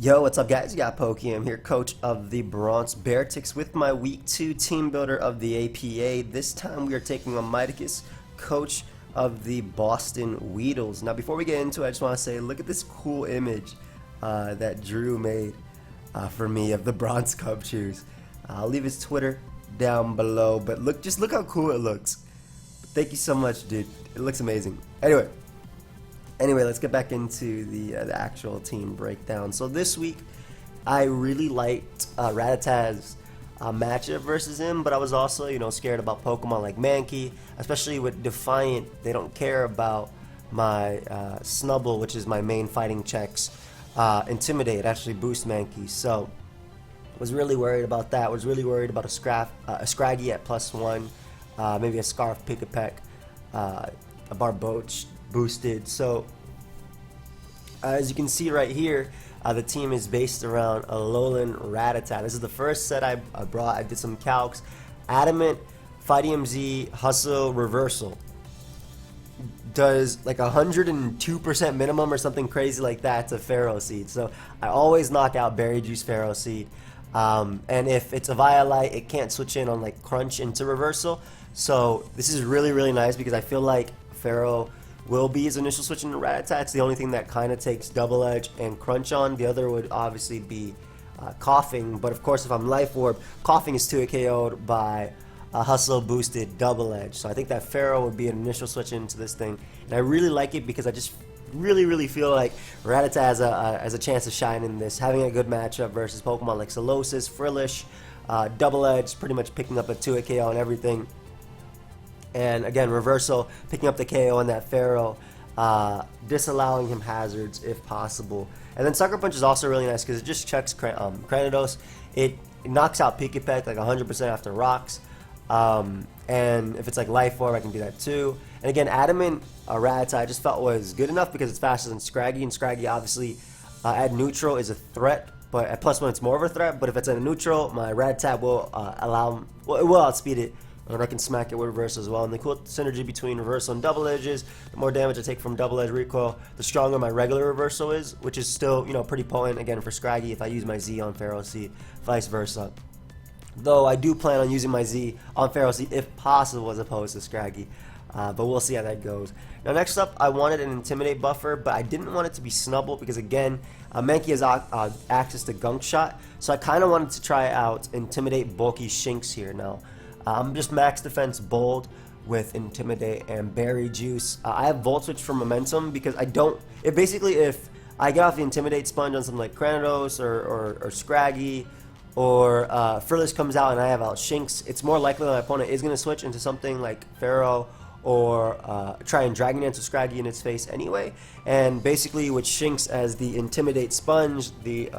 Yo, what's up guys? You got pokeaim here, coach of the Bronx Beartics with my week 2 team builder of the APA. This time we are taking on Miticus, coach of the Boston Weedles. Now before we get into it, I just want to say look at this cool image that Drew made for me of the bronze Cubchoos. I'll leave his Twitter down below, but just look how cool it looks. Thank you so much, dude. It looks amazing. Anyway, let's get back into the actual team breakdown. So this week, I really liked Rattata's matchup versus him, but I was also, scared about Pokemon like Mankey, especially with Defiant. They don't care about my Snuggle, which is my main fighting checks. Intimidate actually boosts Mankey, so was really worried about that. Was really worried about a Scraggy at +1, maybe a Scarf, Pick-a-Peck, a Barboach boosted. So as you can see right here, the team is based around a Alolan Rattata. This is the first set I brought. I did some calcs. Adamant, pokeaimMD, Hustle, Reversal. Does like 102% minimum or something crazy like that to Pharaoh Seed. So I always knock out Berry Juice Pharaoh Seed. And if it's a Violite, it can't switch in on like Crunch into Reversal. So this is really nice because I feel like Pharaoh will be his initial switch into Rattata. It's the only thing that kind of takes Double Edge and Crunch on. The other would obviously be Coughing, but of course if I'm Life Orb, Coughing is 2 KO'd by a Hustle boosted Double Edge. So I think that Pharaoh would be an initial switch into this thing, and I really like it because I just really feel like Rattata has a chance to shine in this, having a good matchup versus Pokemon like Solosis, Frillish, Double Edge, pretty much picking up a 2 KO and everything. And again, Reversal, picking up the KO on that Pharaoh, disallowing him hazards if possible. And then Sucker Punch is also really nice because it just checks Cranidos. It knocks out Pick-a-Peck like 100% after rocks. And if it's like Life Orb, I can do that too. And again, Adamant Rattata I just felt was good enough because it's faster than Scraggy. And Scraggy obviously at neutral is a threat, but at +1 it's more of a threat. But if it's at a neutral, my Rattata will it will outspeed it. And I can smack it with Reversal as well. And the cool synergy between Reversal and Double Edge is the more damage I take from Double Edge recoil, the stronger my regular Reversal is, which is still, pretty potent again for Scraggy if I use my Z on Pharaoh Seed, vice versa. Though I do plan on using my Z on Pharaoh Seed if possible as opposed to Scraggy. But we'll see how that goes. Now next up, I wanted an Intimidate buffer, but I didn't want it to be Snubble because again, Mankey has access to Gunk Shot. So I kind of wanted to try out Intimidate Bulky Shinx here now. I'm just max defense bold with Intimidate and Berry Juice. I have Volt Switch for Momentum because if I get off the Intimidate sponge on something like Cranidos or Scraggy or Frillish comes out and I have out Shinx, it's more likely that my opponent is going to switch into something like Pharaoh or try and Dragon Dance with Scraggy in its face anyway. And basically with Shinx as the Intimidate sponge, the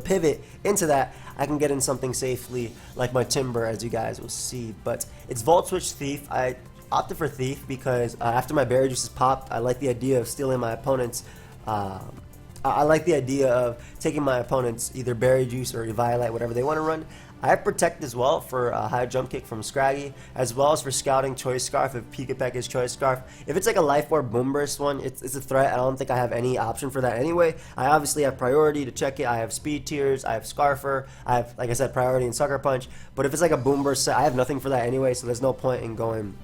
pivot into that, I can get in something safely like my Timber, as you guys will see. But it's Volt Switch Thief. I opted for Thief because after my Berry Juice is popped, I like the idea of stealing my opponent's I like the idea of taking my opponent's either Berry Juice or Eviolite, whatever they want to run. I have Protect as well for a high jump kick from Scraggy, as well as for Scouting Choice Scarf if Pick-a-Peck is Choice Scarf. If it's like a Life Orb Boom Burst one, it's a threat. I don't think I have any option for that anyway. I obviously have priority to check it. I have Speed Tiers, I have Scarfer, I have, like I said, priority and Sucker Punch. But if it's like a Boom Burst set, I have nothing for that anyway, so there's no point in going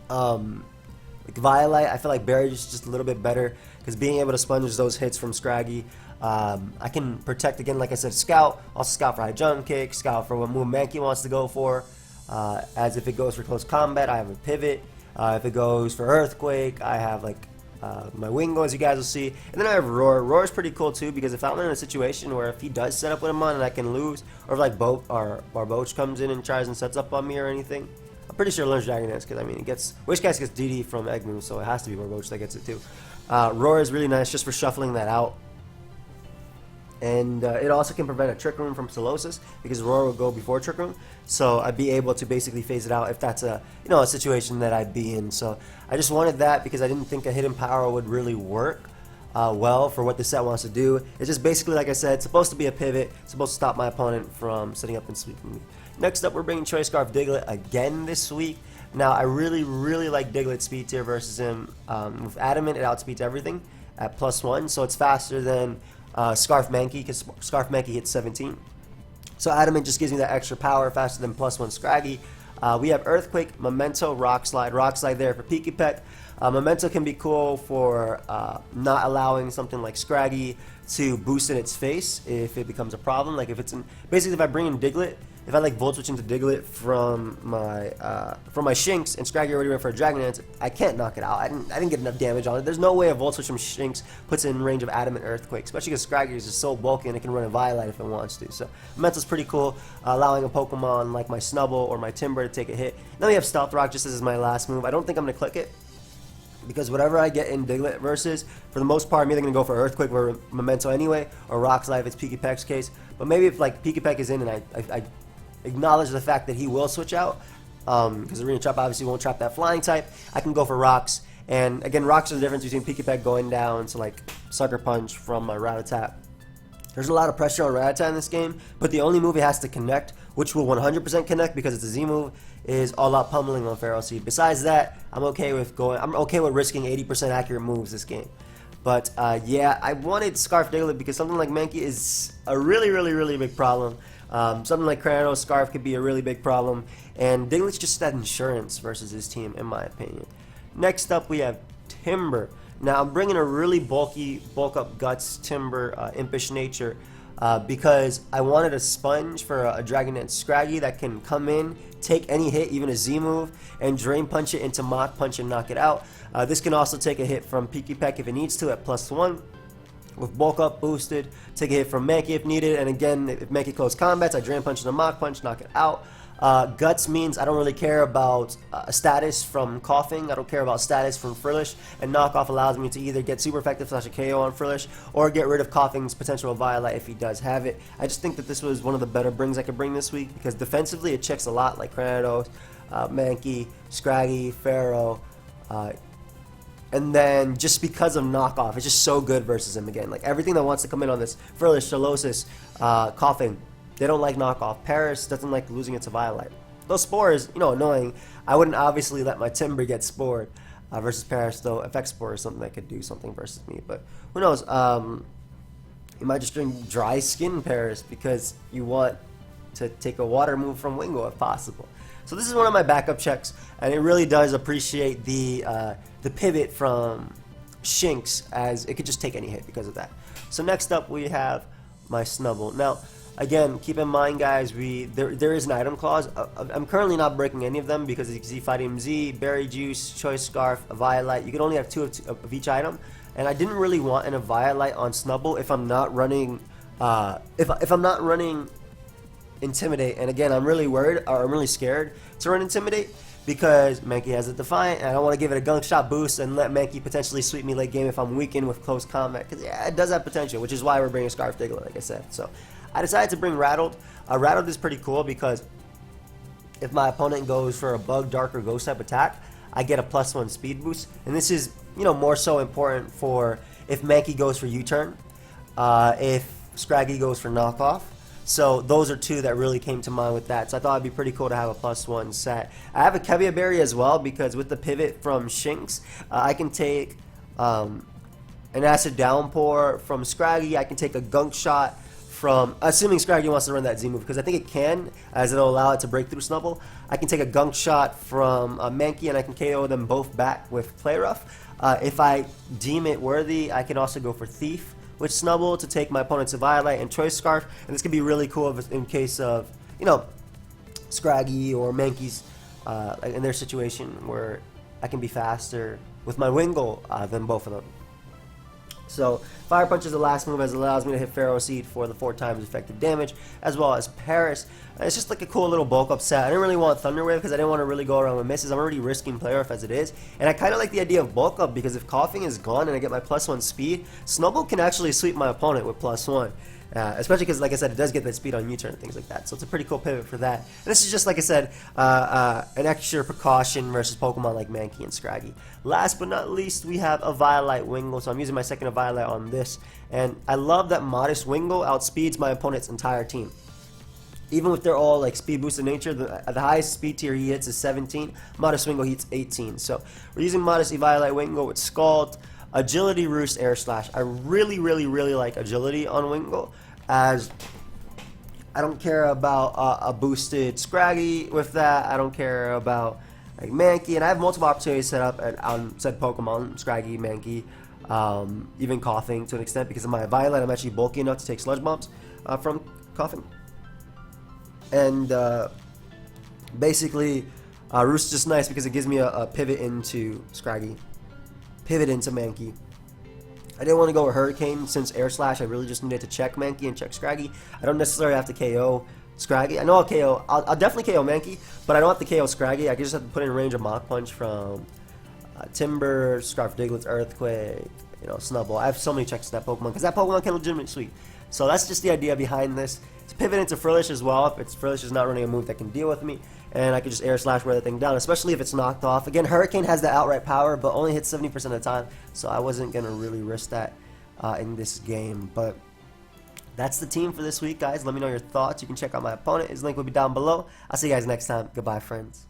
like Violite. I feel like Berry is just a little bit better because being able to sponge those hits from Scraggy, I can protect again, like I said, Scout, also Scout for high jump kick, Scout for what move Mankey wants to go for. As if it goes for close combat, I have a Pivot. If it goes for Earthquake, I have like my Wingo, as you guys will see. And then I have Roar. Roar is pretty cool too because if I'm in a situation where if he does set up with him on and I can lose, or if like Barboach comes in and tries and sets up on me or anything, I'm pretty sure it learns Dragon Dance because I mean it gets Wishcast gets DD from Egg Move, so it has to be Barboach that gets it too. Roar is really nice just for shuffling that out. And it also can prevent a Trick Room from Solosis because Roar will go before Trick Room, so I'd be able to basically phase it out if that's a situation that I'd be in. So I just wanted that because I didn't think a Hidden Power would really work well for what the set wants to do. It's just basically, like I said, it's supposed to be a pivot, it's supposed to stop my opponent from setting up and sweeping me. Next up, we're bringing Choice Scarf Diglett again this week. Now I really like Diglett speed tier versus him. With Adamant, it outspeeds everything. at +1, so it's faster than Scarf Mankey, because Scarf Mankey hits 17. So Adamant just gives me that extra power, faster than +1 Scraggy. We have Earthquake, Memento, Rock Slide there for Pikipek. Memento can be cool for not allowing something like Scraggy to boost in its face if it becomes a problem. Like if it's in, basically if I bring in Diglett, if I like Volt Switch into Diglett from my Shinx and Scraggy already went for a Dragon Dance, I can't knock it out. I didn't get enough damage on it. There's no way a Volt Switch from Shinx puts it in range of Adamant Earthquake, especially because Scraggy is just so bulky and it can run a Violite if it wants to. So Memento's pretty cool, allowing a Pokemon like my Snubble or my Timber to take a hit. Then we have Stealth Rock just as my last move. I don't think I'm going to click it, because whatever I get in Diglett versus, for the most part, I'm either going to go for Earthquake or Memento anyway, or Rock Slide if it's Pikipek's case. But maybe if like Pikipek is in and I acknowledge the fact that he will switch out, because Arena Trap obviously won't trap that flying type, I can go for Rocks. And again, Rocks are the difference between Pikipek going down to like Sucker Punch from my Rattata. There's a lot of pressure on Rattata in this game, but the only move it has to connect, which will 100% connect because it's a Z move, is All Out Pummeling on Feral Seed. Besides that, I'm okay with risking 80% accurate moves this game. But yeah, I wanted Scarf Diglett because something like Mankey is a really big problem. Something like Cranidos, Scarf could be a really big problem, and Diglett's just that insurance versus his team, in my opinion. Next up, we have Timber. Now, I'm bringing a really bulk up Guts, Timber, Impish Nature, because I wanted a sponge for a Dragon Dance Scraggy that can come in, take any hit, even a Z move, and Drain Punch it into Mach Punch and knock it out. This can also take a hit from Pikipek if it needs to at +1. With Bulk Up boosted, take a hit from Mankey if needed, and again, if Mankey close combats, I Drain Punch into Mach Punch, knock it out. Guts means I don't really care about status from Coughing, I don't care about status from Frillish, and Knockoff allows me to either get super effective slash a KO on Frillish, or get rid of Coughing's potential Violite if he does have it. I just think that this was one of the better brings I could bring this week, because defensively it checks a lot, like Cranidos, Mankey, Scraggy, Pharaoh, and then just because of Knockoff, it's just so good versus him again. Like everything that wants to come in on this, Frillish, Solosis, Coughing, they don't like Knockoff. Paris doesn't like losing it to Violite. Those Spores, you know, annoying. I wouldn't obviously let my Timber get Spored versus Paris, though. Effect Spore is something that could do something versus me. But who knows? You might just drink Dry Skin Paris because you want to take a water move from Wingo if possible. So this is one of my backup checks, and it really does appreciate the pivot from Shinx, as it could just take any hit because of that. So next up we have my Snubble. Now, again, keep in mind, guys, there is an item clause. I'm currently not breaking any of them because as you can see, Fighting Z, Berry Juice, Choice Scarf, a Violite. You can only have two of each item, and I didn't really want a Violite on Snubble if I'm not running if I'm not running Intimidate. And again, I'm really worried, or I'm really scared to run Intimidate because Mankey has a Defiant, and I don't want to give it a Gunk Shot boost and let Mankey potentially sweep me late game if I'm weakened with close combat, because yeah, it does have potential, which is why we're bringing Scarf Diglett, like I said. So I decided to bring Rattled. Rattled is pretty cool because if my opponent goes for a Bug, Dark, or Ghost type attack, I get a +1 speed boost, and this is, you know, more so important for if Mankey goes for U-turn, if Scraggy goes for Knockoff. So those are two that really came to mind with that. So I thought it'd be pretty cool to have a +1 set. I have a Kevia Berry as well because with the pivot from Shinx, I can take an Acid Downpour from Scraggy. I can take a Gunk Shot from, assuming Scraggy wants to run that Z move, because I think it can, as it'll allow it to break through Snubble. I can take a Gunk Shot from Mankey and I can KO them both back with Play Rough. If I deem it worthy, I can also go for Thief with Snubble to take my opponent to Violite and Choice Scarf, and this could be really cool in case of, you know, Scraggy or Mankey's in their situation where I can be faster with my Wingull than both of them. So Fire Punch is the last move, as it allows me to hit Pharaoh Seed for the 4 times effective damage, as well as Paris. And it's just like a cool little bulk up set. I didn't really want Thunder Wave because I didn't want to really go around with misses. I'm already risking Play Rough as it is, and I kind of like the idea of bulk up because if Coughing is gone and I get my +1 speed, Snubble can actually sweep my opponent with +1. Especially because, like I said, it does get that speed on U-turn and things like that. So it's a pretty cool pivot for that. And this is just, like I said, an extra precaution versus Pokemon like Mankey and Scraggy. Last but not least, we have a Violite Wingull. So I'm using my second Violite on this. And I love that Modest Wingull outspeeds my opponent's entire team. Even if they're all like speed boosted nature, the highest speed tier he hits is 17. Modest Wingull hits 18. So we're using Modest Violite Wingull with Scald. Agility, Roost, Air Slash. I really like Agility on Wingull, as I don't care about a boosted Scraggy with that. I don't care about like Mankey, and I have multiple opportunities set up on said Pokemon, Scraggy, Mankey, even Coughing to an extent, because of my Violet. I'm actually bulky enough to take Sludge Bombs from Coughing. And basically, Roost is just nice because it gives me a pivot into Scraggy, pivot into Mankey. I didn't want to go with Hurricane since Air Slash. I really just needed to check Mankey and check Scraggy. I don't necessarily have to KO Scraggy. I know I'll definitely KO Mankey, but I don't have to KO Scraggy. I just have to put in range of Mach Punch from Timber, Scarf Diglett's Earthquake, you know, Snuggle. I have so many checks to that Pokemon because that Pokemon can legitimately sweep. So that's just the idea behind this. To pivot into Frillish as well, if Frillish is not running a move that can deal with me, and I can just Air Slash wear the thing down, especially if it's knocked off. Again, Hurricane has the outright power, but only hits 70% of the time, so I wasn't going to really risk that in this game. But that's the team for this week, guys. Let me know your thoughts. You can check out my opponent. His link will be down below. I'll see you guys next time. Goodbye, friends.